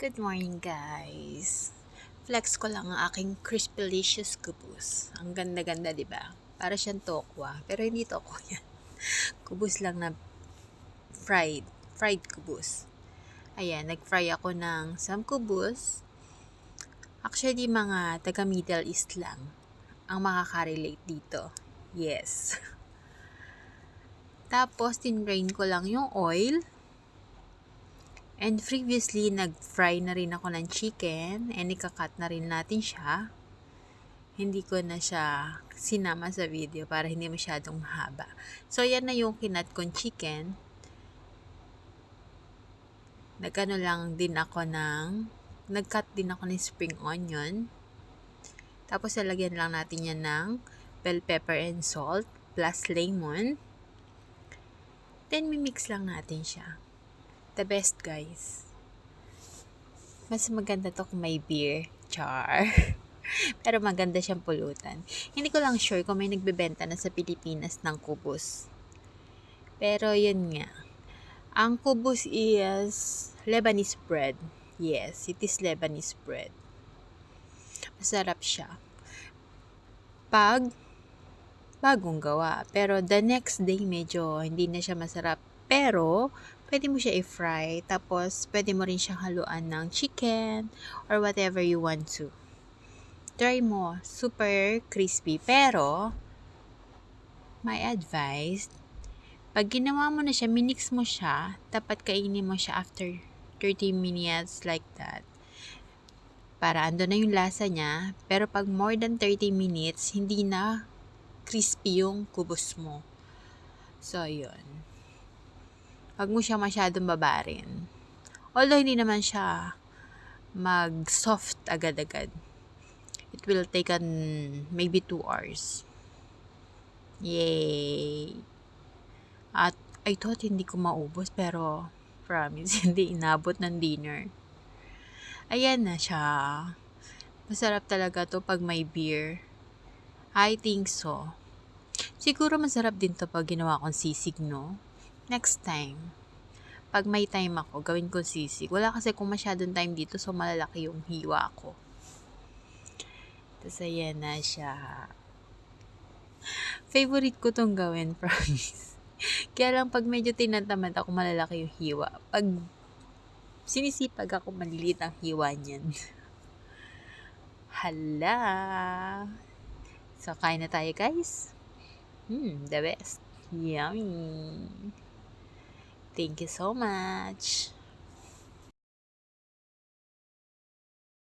Good morning, guys. Flex ko lang ang aking crispalicious kubus. Ang ganda-ganda, di ba? Para siyang tokwa, pero hindi tokwa yan. Kubus lang na fried kubus. Ayan, nag-fry ako ng kubus. Actually, mga taga Middle East lang ang makaka-relate dito. Yes. Tapos, tinrain ko lang yung oil. And previously, nag-fry na rin ako ng chicken and ikakat na rin natin siya. Hindi ko na siya sinama sa video para hindi masyadong mahaba. So, yan na yung kinat kong chicken. Nagcut din ako ng spring onion. Tapos, lalagyan lang natin yan ng bell pepper and salt plus lemon. Then, mimix lang natin siya. The best, guys. Mas maganda to kung may beer. Char. Pero maganda siyang pulutan. Hindi ko lang sure kung may nagbebenta na sa Pilipinas ng kubus. Pero yun nga. Ang kubus is Lebanese bread. Yes, it is Lebanese bread. Masarap siya. Pag bagong gawa. Pero the next day medyo hindi na siya masarap. Pero pwede mo siya i-fry. Tapos pwede mo rin siyang haluan ng chicken or whatever you want to. Try mo. Super crispy. Pero, my advice, pag ginawa mo na siya, minix mo siya, dapat kainin mo siya after 30 minutes like that. Para ando na yung lasa niya. Pero pag more than 30 minutes, hindi na crispy yung kubos mo. So, yun. Huwag mo siya masyadong babarin. Although, hindi naman siya mag-soft agad-agad. It will take maybe 2 hours. Yay! At I thought hindi ko maubos pero promise hindi inabot ng dinner. Ayan na siya. Masarap talaga to pag may beer. I think so. Siguro masarap din to pag ginawa kong sisig, no? Next time. Pag may time ako, gawin ko sisig. Wala kasi kung masyadong time dito so malalaki yung hiwa ko. Tapos ayan na siya. Favorite ko tong gawin, promise. Kaya lang pag medyo tinatamad ako, malalaki yung hiwa. Pag sinisipag ako, maliliit ang hiwa niyan. Hala! So, kain na tayo, guys. The best. Yummy! Thank you so much.